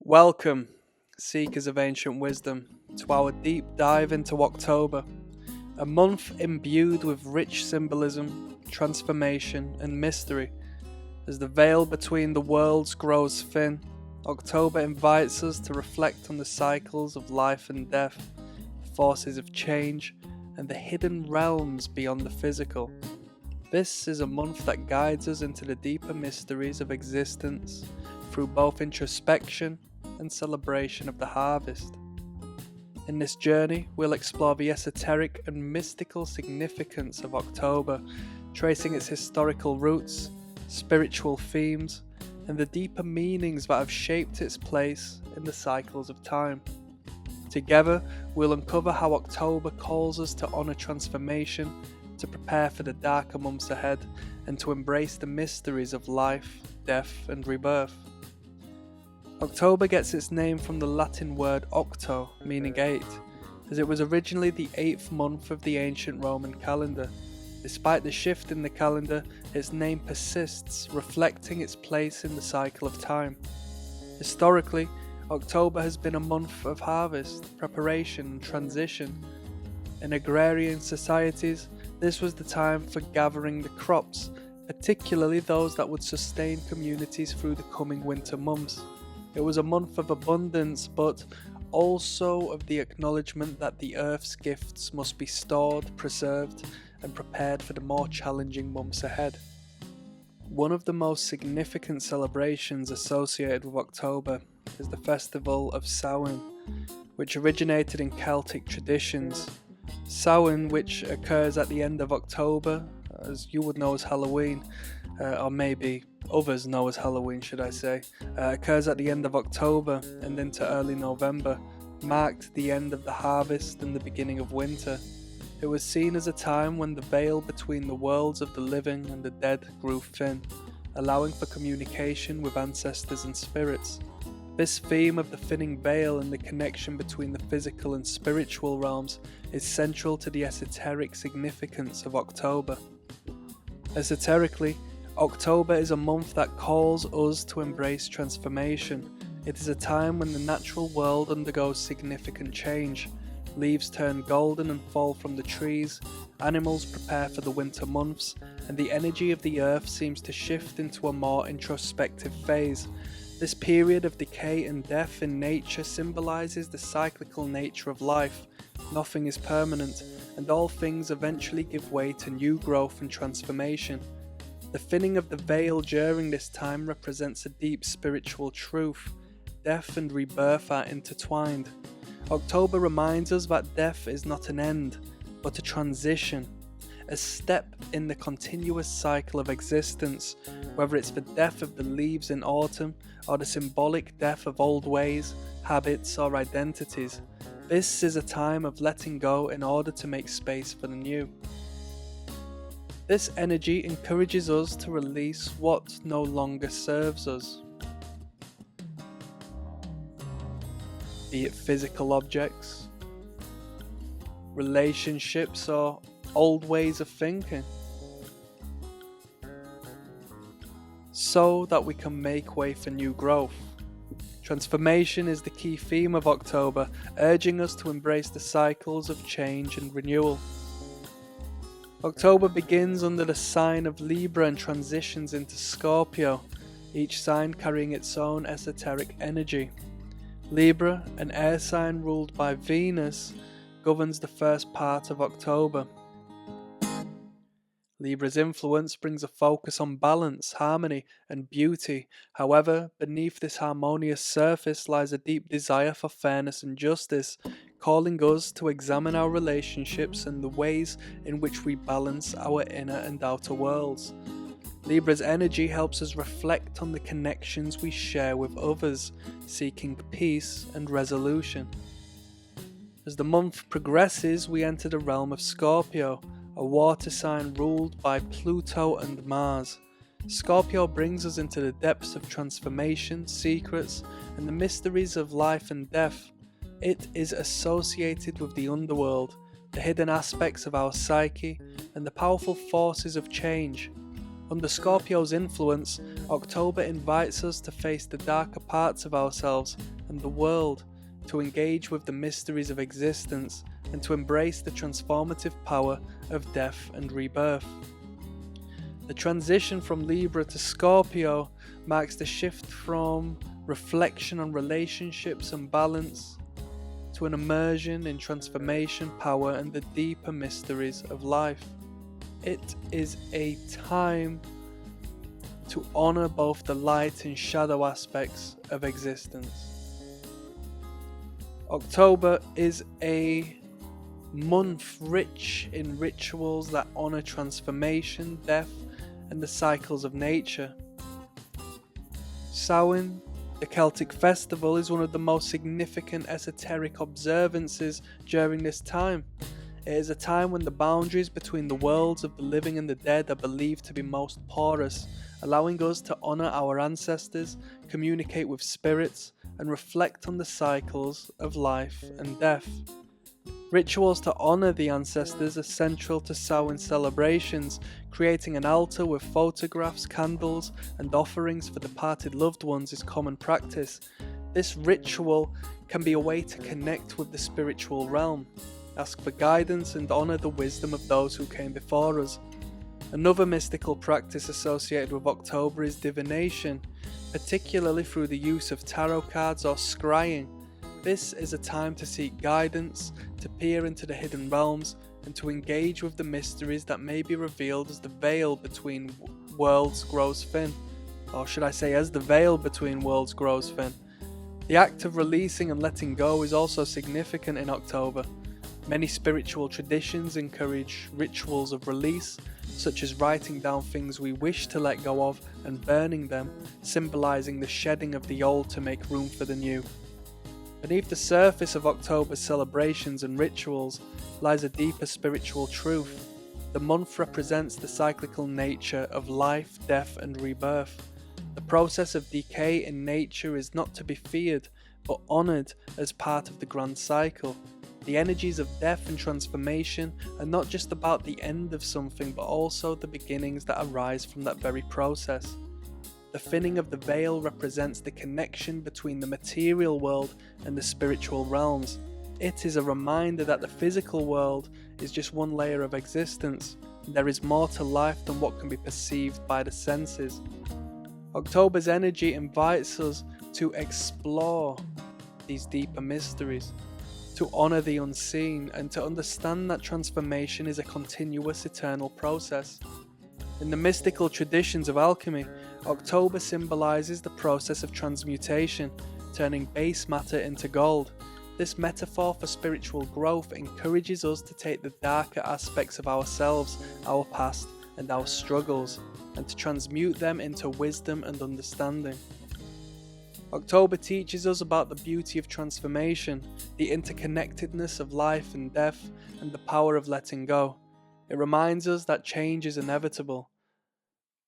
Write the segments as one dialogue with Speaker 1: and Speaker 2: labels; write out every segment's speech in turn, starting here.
Speaker 1: Welcome, seekers of ancient wisdom, to our deep dive into October, a month imbued with rich symbolism, transformation, and mystery. As the veil between the worlds grows thin, October invites us to reflect on the cycles of life and death, forces of change, and the hidden realms beyond the physical. This is a month that guides us into the deeper mysteries of existence through both introspection and celebration of the harvest. In this journey, we'll explore the esoteric and mystical significance of October, tracing its historical roots, spiritual themes, and the deeper meanings that have shaped its place in the cycles of time. Together, we'll uncover how October calls us to honor transformation, to prepare for the darker months ahead, and to embrace the mysteries of life, death, and rebirth. October gets its name from the Latin word octo, meaning 8, as it was originally the 8th month of the ancient Roman calendar. Despite the shift in the calendar, its name persists, reflecting its place in the cycle of time. Historically, October has been a month of harvest, preparation, and transition. In agrarian societies, this was the time for gathering the crops, particularly those that would sustain communities through the coming winter months. It was a month of abundance, but also of the acknowledgement that the earth's gifts must be stored, preserved, and prepared for the more challenging months ahead. One of the most significant celebrations associated with October is the festival of Samhain, which originated in Celtic traditions. Samhain, which occurs at the end of October, as you would know as Halloween, or maybe others know as Halloween, should I say, occurs at the end of October and into early November, marked the end of the harvest and the beginning of winter. It was seen as a time when the veil between the worlds of the living and the dead grew thin, allowing for communication with ancestors and spirits. This theme of the thinning veil and the connection between the physical and spiritual realms is central to the esoteric significance of October. Esoterically, October is a month that calls us to embrace transformation. It is a time when the natural world undergoes significant change. Leaves turn golden and fall from the trees, animals prepare for the winter months, and the energy of the earth seems to shift into a more introspective phase. This period of decay and death in nature symbolizes the cyclical nature of life. Nothing is permanent, and all things eventually give way to new growth and transformation. The thinning of the veil during this time represents a deep spiritual truth. Death and rebirth are intertwined. October reminds us that death is not an end, but a transition, a step in the continuous cycle of existence, whether it's the death of the leaves in autumn or the symbolic death of old ways, habits, or identities. This is a time of letting go in order to make space for the new. This energy encourages us to release what no longer serves us, be it physical objects, relationships, or old ways of thinking, so that we can make way for new growth. Transformation is the key theme of October, urging us to embrace the cycles of change and renewal. October begins under the sign of Libra and transitions into Scorpio, each sign carrying its own esoteric energy. Libra, an air sign ruled by Venus, governs the first part of October. Libra's influence brings a focus on balance, harmony, and beauty. However, beneath this harmonious surface lies a deep desire for fairness and justice, calling us to examine our relationships and the ways in which we balance our inner and outer worlds. Libra's energy helps us reflect on the connections we share with others, seeking peace and resolution. As the month progresses, we enter the realm of Scorpio, a water sign ruled by Pluto and Mars. Scorpio brings us into the depths of transformation, secrets, and the mysteries of life and death. It is associated with the underworld, the hidden aspects of our psyche, and the powerful forces of change. Under Scorpio's influence, October invites us to face the darker parts of ourselves and the world, to engage with the mysteries of existence, and to embrace the transformative power of death and rebirth. The transition from Libra to Scorpio marks the shift from reflection on relationships and balance to an immersion in transformation, power, and the deeper mysteries of life. It is a time to honor both the light and shadow aspects of existence. October is a month rich in rituals that honor transformation, death, and the cycles of nature. Samhain, the Celtic festival, is one of the most significant esoteric observances during this time. It is a time when the boundaries between the worlds of the living and the dead are believed to be most porous, allowing us to honor our ancestors, communicate with spirits, and reflect on the cycles of life and death. Rituals to honor the ancestors are central to Samhain celebrations, creating an altar with photographs, candles, and offerings for departed loved ones is common practice. This ritual can be a way to connect with the spiritual realm, ask for guidance, and honor the wisdom of those who came before us. Another mystical practice associated with October is divination, particularly through the use of tarot cards or scrying. This is a time to seek guidance, to peer into the hidden realms, and to engage with the mysteries that may be revealed as the veil between worlds grows thin. Or should I say, as the veil between worlds grows thin. The act of releasing and letting go is also significant in October. Many spiritual traditions encourage rituals of release, such as writing down things we wish to let go of and burning them, symbolizing the shedding of the old to make room for the new. Beneath the surface of October's celebrations and rituals lies a deeper spiritual truth. The month represents the cyclical nature of life, death, and rebirth. The process of decay in nature is not to be feared, but honored as part of the grand cycle. The energies of death and transformation are not just about the end of something, but also the beginnings that arise from that very process. The thinning of the veil represents the connection between the material world and the spiritual realms. It is a reminder that the physical world is just one layer of existence. There is more to life than what can be perceived by the senses. October's energy invites us to explore these deeper mysteries, to honor the unseen, and to understand that transformation is a continuous eternal process. In the mystical traditions of alchemy, October symbolizes the process of transmutation, turning base matter into gold. This metaphor for spiritual growth encourages us to take the darker aspects of ourselves, our past, and our struggles, and to transmute them into wisdom and understanding. October teaches us about the beauty of transformation, the interconnectedness of life and death, and the power of letting go. It reminds us that change is inevitable,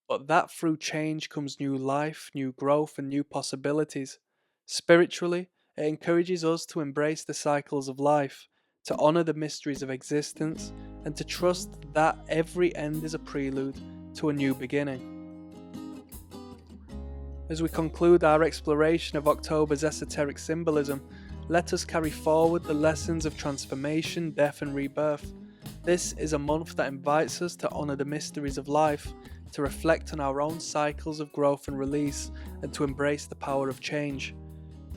Speaker 1: but that through change comes new life, new growth, and new possibilities. Spiritually, it encourages us to embrace the cycles of life, to honor the mysteries of existence, and to trust that every end is a prelude to a new beginning. As we conclude our exploration of October's esoteric symbolism, let us carry forward the lessons of transformation, death, and rebirth. This is a month that invites us to honor the mysteries of life, to reflect on our own cycles of growth and release, and to embrace the power of change.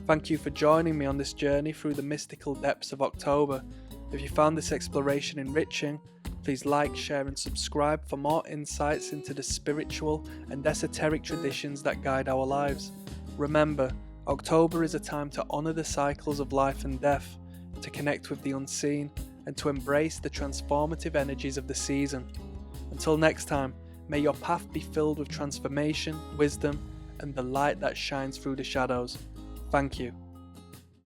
Speaker 1: Thank you for joining me on this journey through the mystical depths of October. If you found this exploration enriching, please like, share, and subscribe for more insights into the spiritual and esoteric traditions that guide our lives. Remember, October is a time to honor the cycles of life and death, to connect with the unseen, and to embrace the transformative energies of the season. Until next time, may your path be filled with transformation, wisdom, and the light that shines through the shadows. Thank you.